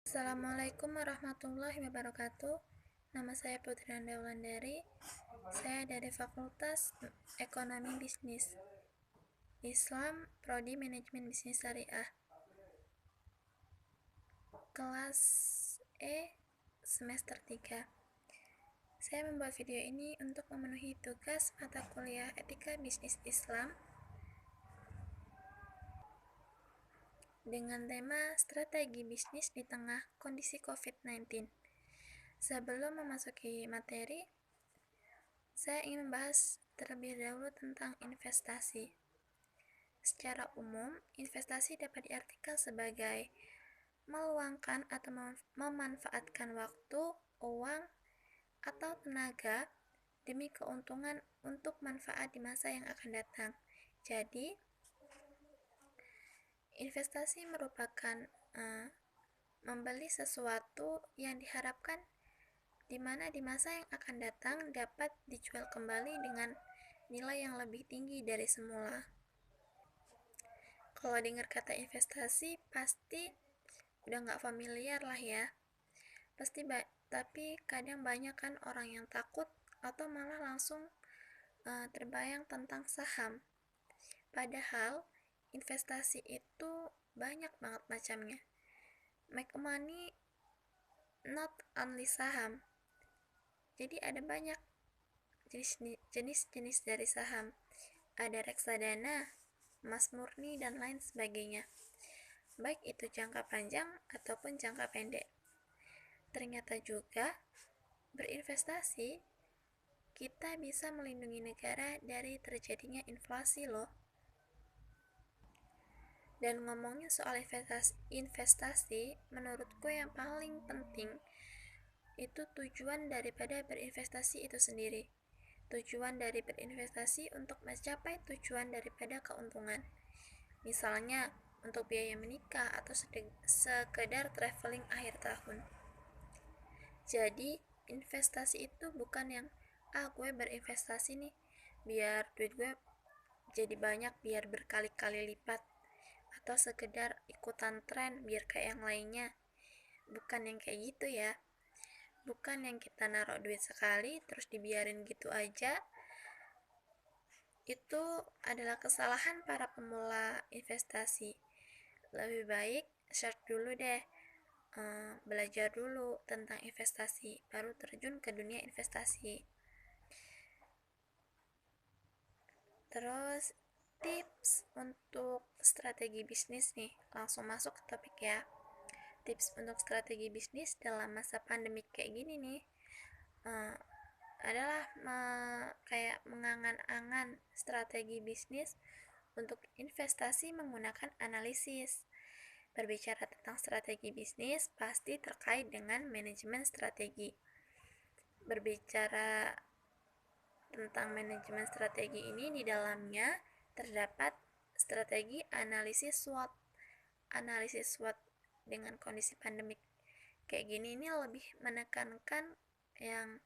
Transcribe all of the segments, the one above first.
Assalamualaikum warahmatullahi wabarakatuh. Nama saya Putri Nanda Wulandari. Saya dari Fakultas Ekonomi Bisnis Islam, Prodi Manajemen Bisnis Syariah. Kelas E semester 3. Saya membuat video ini untuk memenuhi tugas mata kuliah Etika Bisnis Islam dengan tema strategi bisnis di tengah kondisi COVID-19. Sebelum memasuki materi, saya ingin membahas terlebih dahulu tentang investasi. Secara umum, investasi dapat diartikan sebagai meluangkan atau memanfaatkan waktu, uang, atau tenaga demi keuntungan untuk manfaat di masa yang akan datang. Jadi, investasi merupakan membeli sesuatu yang diharapkan di mana di masa yang akan datang dapat dijual kembali dengan nilai yang lebih tinggi dari semula. Kalau dengar kata investasi, pasti udah nggak familiar lah ya. Tapi kadang banyak kan orang yang takut atau malah langsung terbayang tentang saham. Padahal investasi itu banyak banget macamnya. Make money not only saham. Jadi ada banyak jenis-jenis dari saham. Ada reksadana, emas murni, dan lain sebagainya. Baik itu jangka panjang ataupun jangka pendek. Ternyata juga berinvestasi kita bisa melindungi negara dari terjadinya inflasi loh. Dan ngomongin soal investasi, menurutku yang paling penting itu tujuan daripada berinvestasi itu sendiri. Tujuan dari berinvestasi untuk mencapai tujuan daripada keuntungan. Misalnya untuk biaya menikah atau sekedar traveling akhir tahun. Jadi investasi itu bukan yang gue berinvestasi nih biar duit gue jadi banyak, biar berkali-kali lipat, atau sekedar ikutan tren biar kayak yang lainnya. Bukan yang kayak gitu ya. Bukan yang kita naruh duit sekali terus dibiarin gitu aja. Itu adalah kesalahan para pemula investasi. Lebih baik search dulu deh, belajar dulu tentang investasi, baru terjun ke dunia investasi. Terus tips untuk strategi bisnis nih, langsung masuk ke topik ya. Tips untuk strategi bisnis dalam masa pandemi kayak gini nih adalah kayak mengangan-angan strategi bisnis untuk investasi menggunakan analisis. Berbicara tentang strategi bisnis pasti terkait dengan manajemen strategi. Berbicara tentang manajemen strategi ini, di dalamnya terdapat strategi analisis SWOT. Analisis SWOT dengan kondisi pandemik kayak gini ini lebih menekankan yang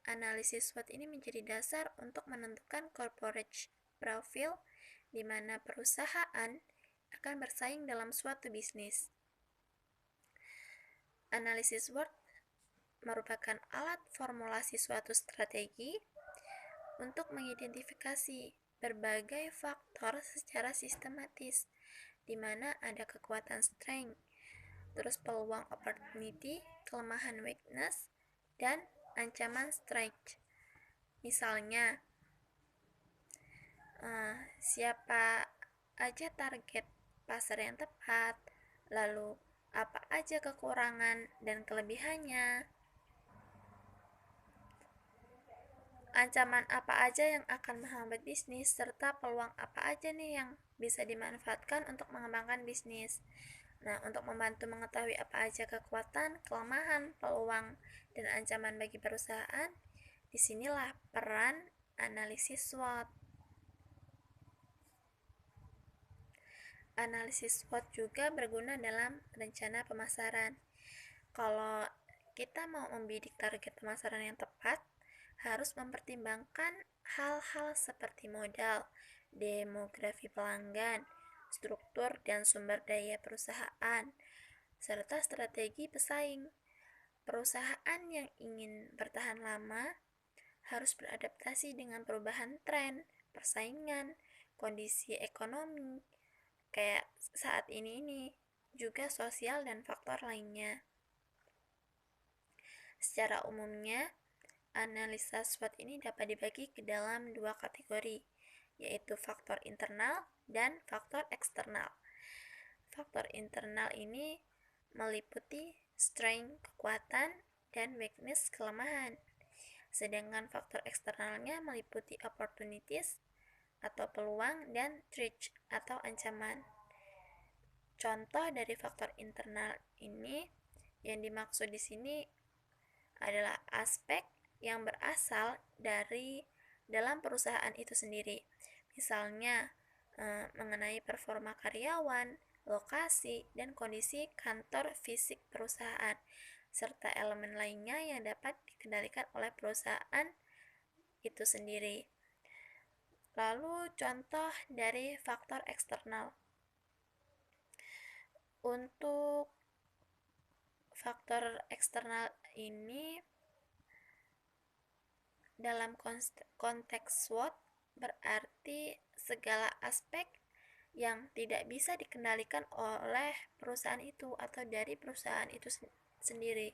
analisis SWOT ini menjadi dasar untuk menentukan corporate profile di mana perusahaan akan bersaing dalam suatu bisnis. Analisis SWOT merupakan alat formulasi suatu strategi untuk mengidentifikasi berbagai faktor secara sistematis, di mana ada kekuatan strength, terus peluang opportunity, kelemahan weakness, dan ancaman strength. Misalnya, siapa aja target pasar yang tepat, lalu apa aja kekurangan dan kelebihannya, ancaman apa aja yang akan menghambat bisnis, serta peluang apa aja nih yang bisa dimanfaatkan untuk mengembangkan bisnis. Nah, untuk membantu mengetahui apa aja kekuatan, kelemahan, peluang, dan ancaman bagi perusahaan, disinilah peran analisis SWOT. Analisis SWOT juga berguna dalam rencana pemasaran. Kalau kita mau membidik target pemasaran yang tepat, harus mempertimbangkan hal-hal seperti modal, demografi pelanggan, struktur dan sumber daya perusahaan, serta strategi pesaing. Perusahaan yang ingin bertahan lama harus beradaptasi dengan perubahan tren, persaingan, kondisi ekonomi, kayak saat ini, juga sosial dan faktor lainnya. Secara umumnya, analisa SWOT ini dapat dibagi ke dalam dua kategori, yaitu faktor internal dan faktor eksternal. Faktor internal ini meliputi strength, kekuatan, dan weakness, kelemahan. Sedangkan faktor eksternalnya meliputi opportunities atau peluang dan threats atau ancaman. Contoh dari faktor internal ini yang dimaksud di sini adalah aspek yang berasal dari dalam perusahaan itu sendiri. Misalnya mengenai performa karyawan, lokasi, dan kondisi kantor fisik perusahaan, serta elemen lainnya yang dapat dikendalikan oleh perusahaan itu sendiri. Lalu contoh dari faktor eksternal. Untuk faktor eksternal ini dalam konteks SWOT berarti segala aspek yang tidak bisa dikendalikan oleh perusahaan itu atau dari perusahaan itu sendiri.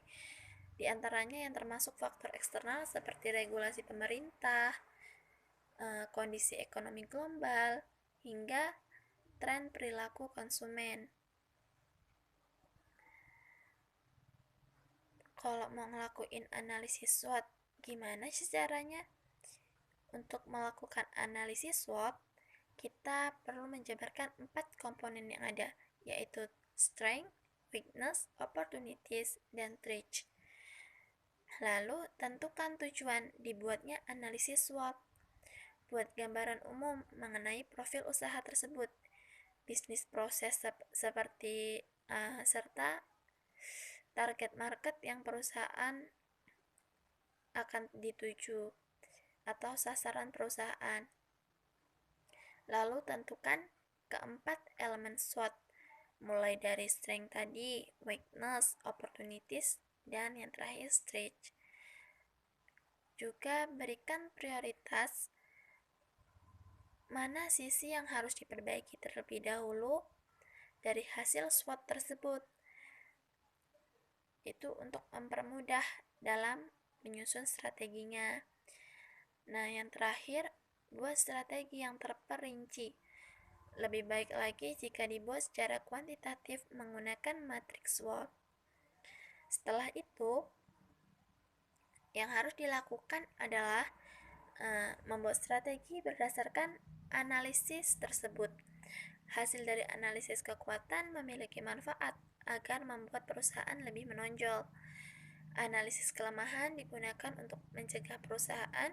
Di antaranya yang termasuk faktor eksternal seperti regulasi pemerintah, kondisi ekonomi global, hingga tren perilaku konsumen. Kalau mau ngelakuin analisis SWOT, gimana sih caranya? Untuk melakukan analisis SWOT, kita perlu menjabarkan 4 komponen yang ada, yaitu strength, weakness, opportunities, dan threats. Lalu, tentukan tujuan dibuatnya analisis SWOT. Buat gambaran umum mengenai profil usaha tersebut, bisnis proses seperti serta target market yang perusahaan akan dituju atau sasaran perusahaan. Lalu tentukan keempat elemen SWOT, mulai dari strength tadi, weakness, opportunities, dan yang terakhir threats. Juga berikan prioritas mana sisi yang harus diperbaiki terlebih dahulu dari hasil SWOT tersebut. Itu untuk mempermudah dalam menyusun strateginya. Nah, yang terakhir, buat strategi yang terperinci. Lebih baik lagi jika dibuat secara kuantitatif menggunakan matriks SWOT. Setelah itu, yang harus dilakukan adalah membuat strategi berdasarkan analisis tersebut. Hasil dari analisis kekuatan memiliki manfaat agar membuat perusahaan lebih menonjol. Analisis kelemahan digunakan untuk mencegah perusahaan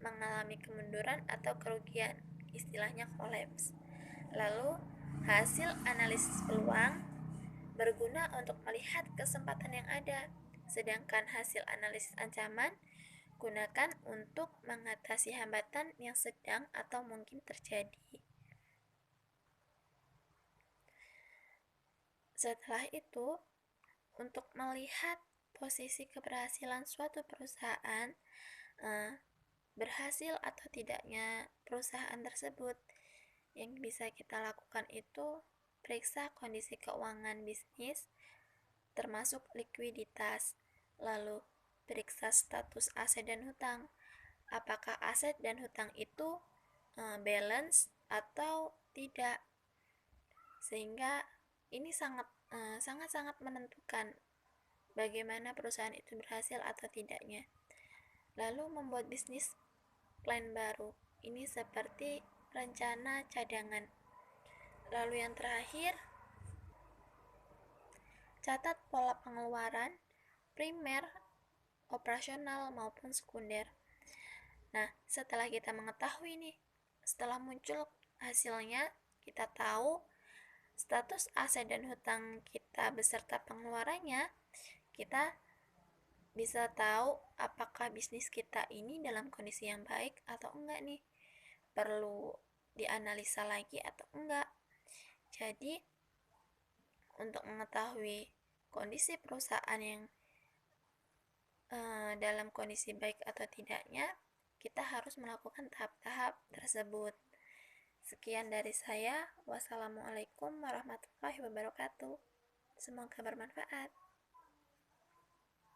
mengalami kemunduran atau kerugian, istilahnya kolaps. Lalu, hasil analisis peluang berguna untuk melihat kesempatan yang ada, sedangkan hasil analisis ancaman gunakan untuk mengatasi hambatan yang sedang atau mungkin terjadi. Setelah itu, untuk melihat posisi keberhasilan suatu perusahaan, berhasil atau tidaknya perusahaan tersebut, yang bisa kita lakukan itu periksa kondisi keuangan bisnis, termasuk likuiditas. Lalu periksa status aset dan hutang. Apakah aset dan hutang itu balance atau tidak? Sehingga ini sangat menentukan bagaimana perusahaan itu berhasil atau tidaknya. Lalu membuat bisnis plan baru. Ini seperti rencana cadangan. Lalu yang terakhir, catat pola pengeluaran primer, operasional maupun sekunder. Nah, setelah kita mengetahui nih, setelah muncul hasilnya, kita tahu status aset dan hutang kita beserta pengeluarannya, kita bisa tahu apakah bisnis kita ini dalam kondisi yang baik atau enggak nih, perlu dianalisa lagi atau enggak. Jadi untuk mengetahui kondisi perusahaan yang dalam kondisi baik atau tidaknya, kita harus melakukan tahap-tahap tersebut. Sekian dari saya. Wassalamualaikum warahmatullahi wabarakatuh. Semoga bermanfaat.